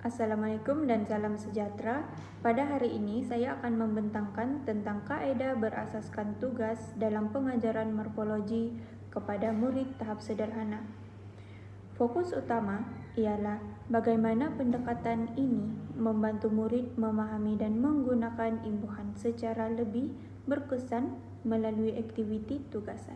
Assalamualaikum dan salam sejahtera. Pada hari ini saya akan membentangkan tentang kaedah berasaskan tugas dalam pengajaran morfologi kepada murid tahap sederhana. Fokus utama ialah bagaimana pendekatan ini membantu murid memahami dan menggunakan imbuhan secara lebih berkesan melalui aktiviti tugasan.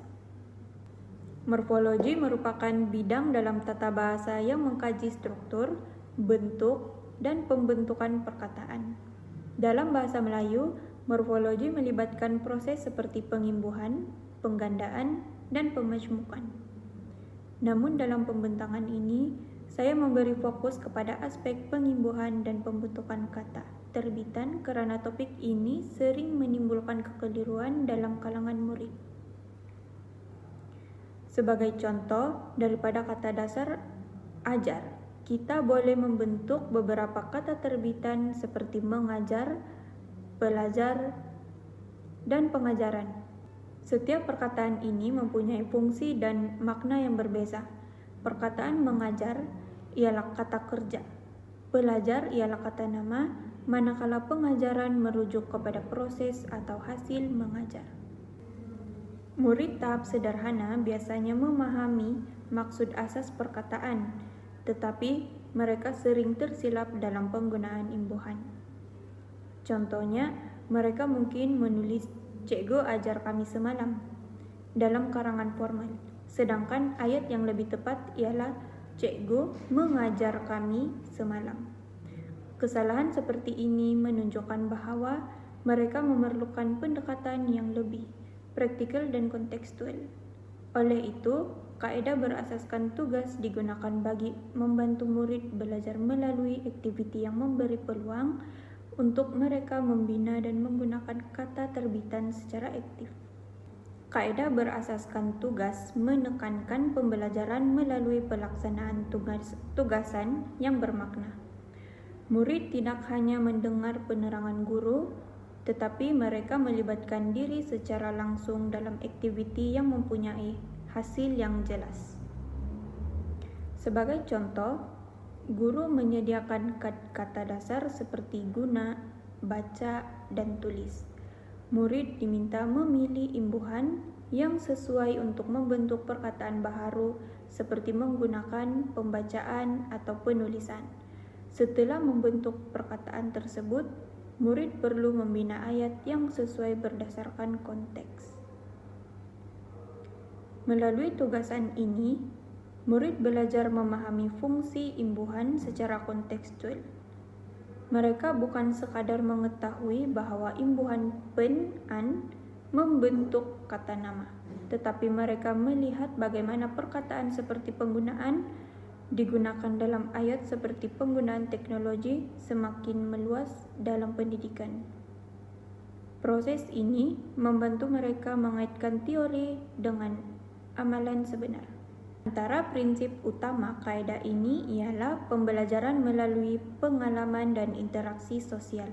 Morfologi merupakan bidang dalam tata bahasa yang mengkaji struktur, bentuk, dan pembentukan perkataan. Dalam bahasa Melayu, morfologi melibatkan proses seperti pengimbuhan, penggandaan, dan pemajmukan. Namun dalam pembentangan ini, saya memberi fokus kepada aspek pengimbuhan dan pembentukan kata terbitan karena topik ini sering menimbulkan kekeliruan dalam kalangan murid. Sebagai contoh, daripada kata dasar ajar, kita boleh membentuk beberapa kata terbitan seperti mengajar, belajar, dan pengajaran. Setiap perkataan ini mempunyai fungsi dan makna yang berbeza. Perkataan mengajar ialah kata kerja, belajar ialah kata nama, manakala pengajaran merujuk kepada proses atau hasil mengajar. Murid tahap sederhana biasanya memahami maksud asas perkataan, tetapi mereka sering tersilap dalam penggunaan imbuhan. Contohnya, mereka mungkin menulis "Cikgu ajar kami semalam" dalam karangan formal, sedangkan ayat yang lebih tepat ialah "Cikgu mengajar kami semalam". Kesalahan seperti ini menunjukkan bahwa mereka memerlukan pendekatan yang lebih praktikal dan kontekstual. Oleh itu, kaedah berasaskan tugas digunakan bagi membantu murid belajar melalui aktiviti yang memberi peluang untuk mereka membina dan menggunakan kata terbitan secara aktif. Kaedah berasaskan tugas menekankan pembelajaran melalui pelaksanaan tugasan yang bermakna. Murid tidak hanya mendengar penerangan guru, tetapi mereka melibatkan diri secara langsung dalam aktiviti yang mempunyai hasil yang jelas. Sebagai contoh, guru menyediakan kata dasar seperti guna, baca, dan tulis. Murid diminta memilih imbuhan yang sesuai untuk membentuk perkataan baharu seperti menggunakan pembacaan atau penulisan. Setelah membentuk perkataan tersebut, murid perlu membina ayat yang sesuai berdasarkan konteks. Melalui tugasan ini, murid belajar memahami fungsi imbuhan secara kontekstual. Mereka bukan sekadar mengetahui bahwa imbuhan pen-an membentuk kata nama, tetapi mereka melihat bagaimana perkataan seperti penggunaan digunakan dalam ayat seperti penggunaan teknologi semakin meluas dalam pendidikan. Proses ini membantu mereka mengaitkan teori dengan amalan sebenar. Antara prinsip utama kaedah ini ialah pembelajaran melalui pengalaman dan interaksi sosial.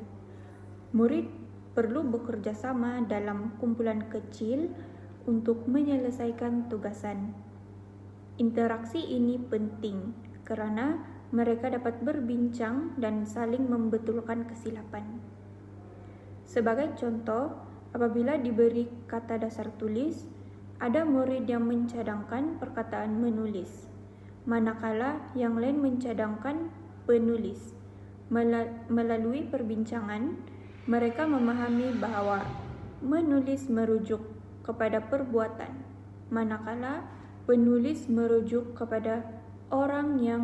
Murid perlu bekerja sama dalam kumpulan kecil untuk menyelesaikan tugasan. Interaksi ini penting kerana mereka dapat berbincang dan saling membetulkan kesilapan. Sebagai contoh, apabila diberi kata dasar tulis, ada murid yang mencadangkan perkataan menulis, manakala yang lain mencadangkan penulis. Melalui perbincangan, mereka memahami bahawa menulis merujuk kepada perbuatan, manakala penulis merujuk kepada orang yang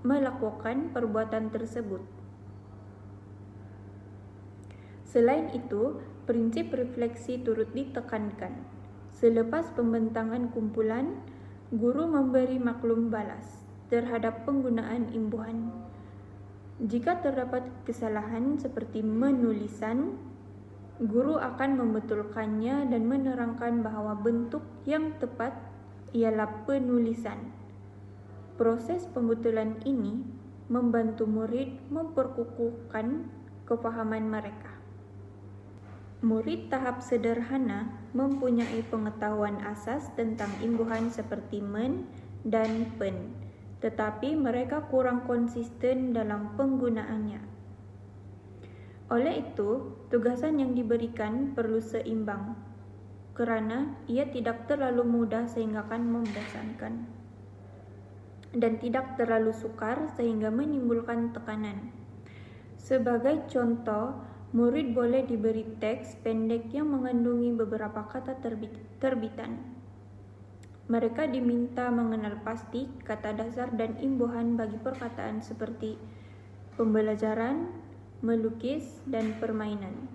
melakukan perbuatan tersebut. Selain itu, prinsip refleksi turut ditekankan. Selepas pembentangan kumpulan, guru memberi maklum balas terhadap penggunaan imbuhan. Jika terdapat kesalahan seperti menulisan, guru akan membetulkannya dan menerangkan bahawa bentuk yang tepat ialah penulisan. Proses pembetulan ini membantu murid memperkukuhkan kefahaman mereka. Murid tahap sederhana mempunyai pengetahuan asas tentang imbuhan seperti men dan pen, tetapi mereka kurang konsisten dalam penggunaannya. Oleh itu, tugasan yang diberikan perlu seimbang, kerana ia tidak terlalu mudah sehingga akan membosankan, dan tidak terlalu sukar sehingga menimbulkan tekanan. Sebagai contoh, murid boleh diberi teks pendek yang mengandungi beberapa kata terbitan. Mereka diminta mengenal pasti kata dasar dan imbuhan bagi perkataan seperti pembelajaran, melukis, dan permainan.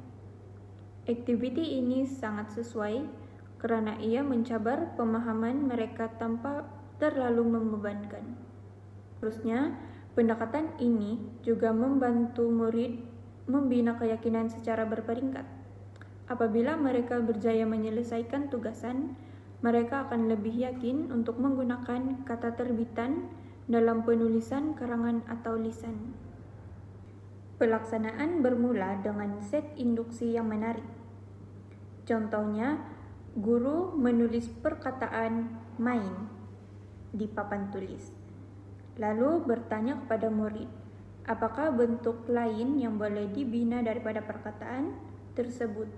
Aktiviti ini sangat sesuai kerana ia mencabar pemahaman mereka tanpa terlalu membebankan. Terusnya, pendekatan ini juga membantu murid membina keyakinan secara berperingkat. Apabila mereka berjaya menyelesaikan tugasan, mereka akan lebih yakin untuk menggunakan kata terbitan dalam penulisan karangan atau lisan. Pelaksanaan bermula dengan set induksi yang menarik. Contohnya, guru menulis perkataan main di papan tulis, lalu bertanya kepada murid, apakah bentuk lain yang boleh dibina daripada perkataan tersebut?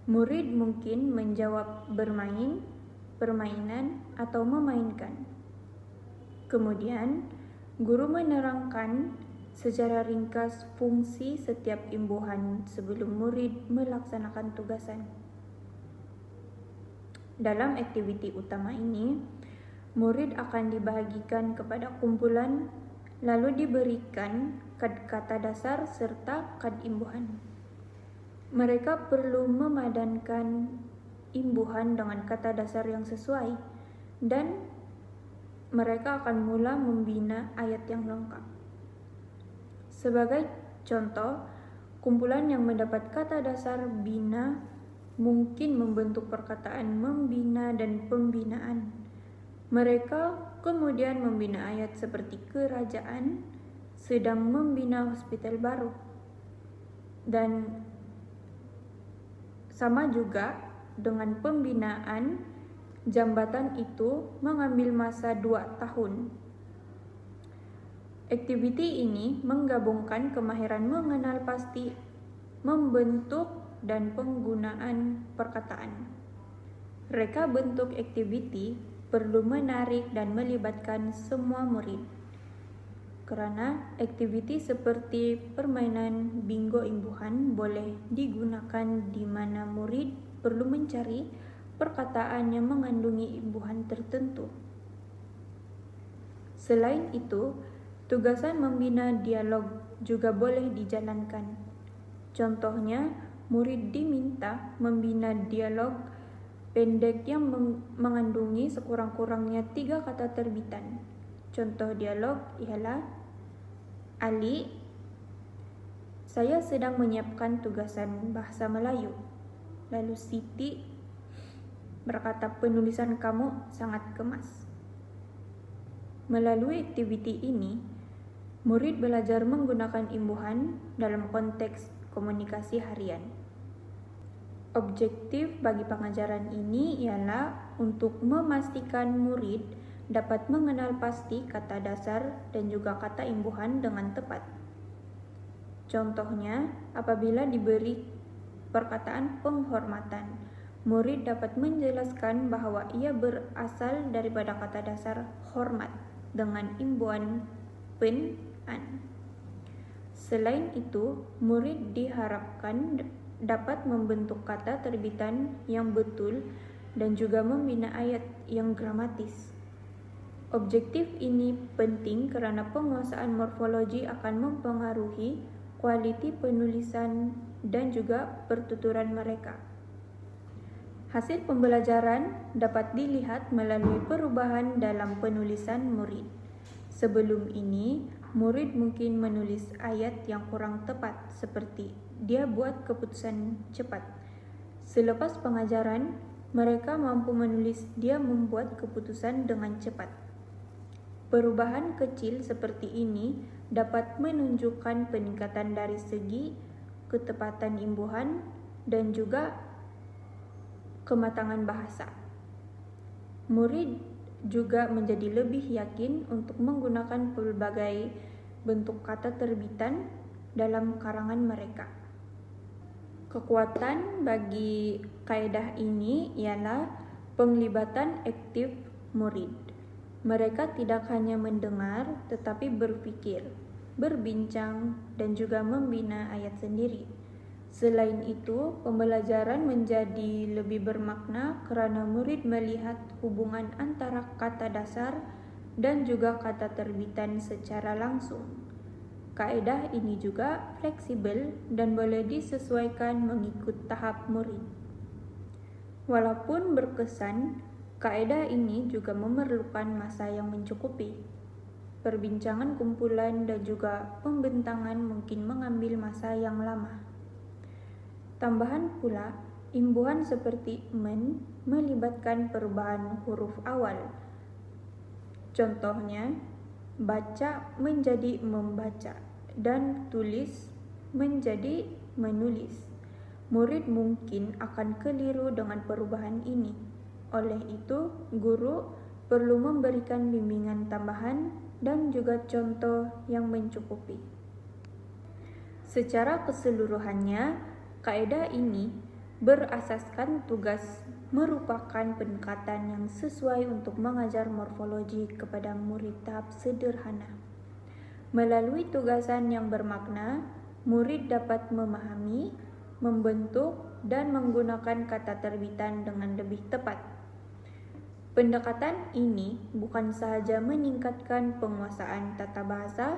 Murid mungkin menjawab bermain, permainan, atau memainkan. Kemudian, guru menerangkan secara ringkas fungsi setiap imbuhan sebelum murid melaksanakan tugasan. Dalam aktiviti utama ini, murid akan dibahagikan kepada kumpulan, lalu diberikan kad kata dasar serta kad imbuhan. Mereka perlu memadankan imbuhan dengan kata dasar yang sesuai, dan mereka akan mula membina ayat yang lengkap. Sebagai contoh, kumpulan yang mendapat kata dasar bina mungkin membentuk perkataan membina dan pembinaan. Mereka kemudian membina ayat seperti kerajaan sedang membina hospital baru. Dan sama juga dengan pembinaan, jambatan itu mengambil masa 2 tahun. Aktiviti ini menggabungkan kemahiran mengenal pasti, membentuk, dan penggunaan perkataan. Reka bentuk aktiviti perlu menarik dan melibatkan semua murid, kerana aktiviti seperti permainan bingo imbuhan boleh digunakan di mana murid perlu mencari perkataan yang mengandungi imbuhan tertentu. Selain itu, tugasan membina dialog juga boleh dijalankan. Contohnya, murid diminta membina dialog pendek yang mengandungi sekurang-kurangnya 3 kata terbitan. Contoh dialog ialah, Ali, saya sedang menyiapkan tugasan bahasa Melayu. Lalu Siti berkata, penulisan kamu sangat kemas. Melalui aktiviti ini, murid belajar menggunakan imbuhan dalam konteks komunikasi harian. Objektif bagi pengajaran ini ialah untuk memastikan murid dapat mengenal pasti kata dasar dan juga kata imbuhan dengan tepat. Contohnya, apabila diberi perkataan penghormatan, murid dapat menjelaskan bahawa ia berasal daripada kata dasar hormat dengan imbuhan pen-an. Selain itu, murid diharapkan dapat membentuk kata terbitan yang betul dan juga membina ayat yang gramatis. Objektif ini penting kerana penguasaan morfologi akan mempengaruhi kualiti penulisan dan juga pertuturan mereka. Hasil pembelajaran dapat dilihat melalui perubahan dalam penulisan murid. Sebelum ini, murid mungkin menulis ayat yang kurang tepat seperti dia buat keputusan cepat. Selepas pengajaran, mereka mampu menulis dia membuat keputusan dengan cepat. Perubahan kecil seperti ini dapat menunjukkan peningkatan dari segi ketepatan imbuhan dan juga kematangan bahasa. Murid juga menjadi lebih yakin untuk menggunakan berbagai bentuk kata terbitan dalam karangan mereka. Kekuatan bagi kaidah ini ialah penglibatan aktif murid. Mereka tidak hanya mendengar tetapi berpikir, berbincang, dan juga membina ayat sendiri. Selain itu, pembelajaran menjadi lebih bermakna karena murid melihat hubungan antara kata dasar dan juga kata terbitan secara langsung. Kaidah ini juga fleksibel dan boleh disesuaikan mengikut tahap murid. Walaupun berkesan, kaidah ini juga memerlukan masa yang mencukupi. Perbincangan kumpulan dan juga pembentangan mungkin mengambil masa yang lama. Tambahan pula, imbuhan seperti melibatkan perubahan huruf awal. Contohnya, baca menjadi membaca dan tulis menjadi menulis. Murid mungkin akan keliru dengan perubahan ini. Oleh itu, guru perlu memberikan bimbingan tambahan dan juga contoh yang mencukupi. Secara keseluruhannya, kaidah ini berasaskan tugas merupakan pendekatan yang sesuai untuk mengajar morfologi kepada murid tahap sederhana. Melalui tugasan yang bermakna, murid dapat memahami, membentuk, dan menggunakan kata terbitan dengan lebih tepat. Pendekatan ini bukan sahaja meningkatkan penguasaan tata bahasa,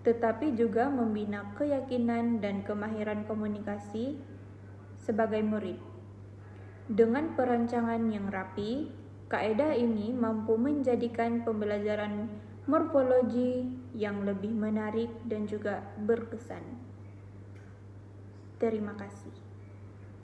tetapi juga membina keyakinan dan kemahiran komunikasi sebagai murid. Dengan perancangan yang rapi, kaidah ini mampu menjadikan pembelajaran morfologi yang lebih menarik dan juga berkesan. Terima kasih.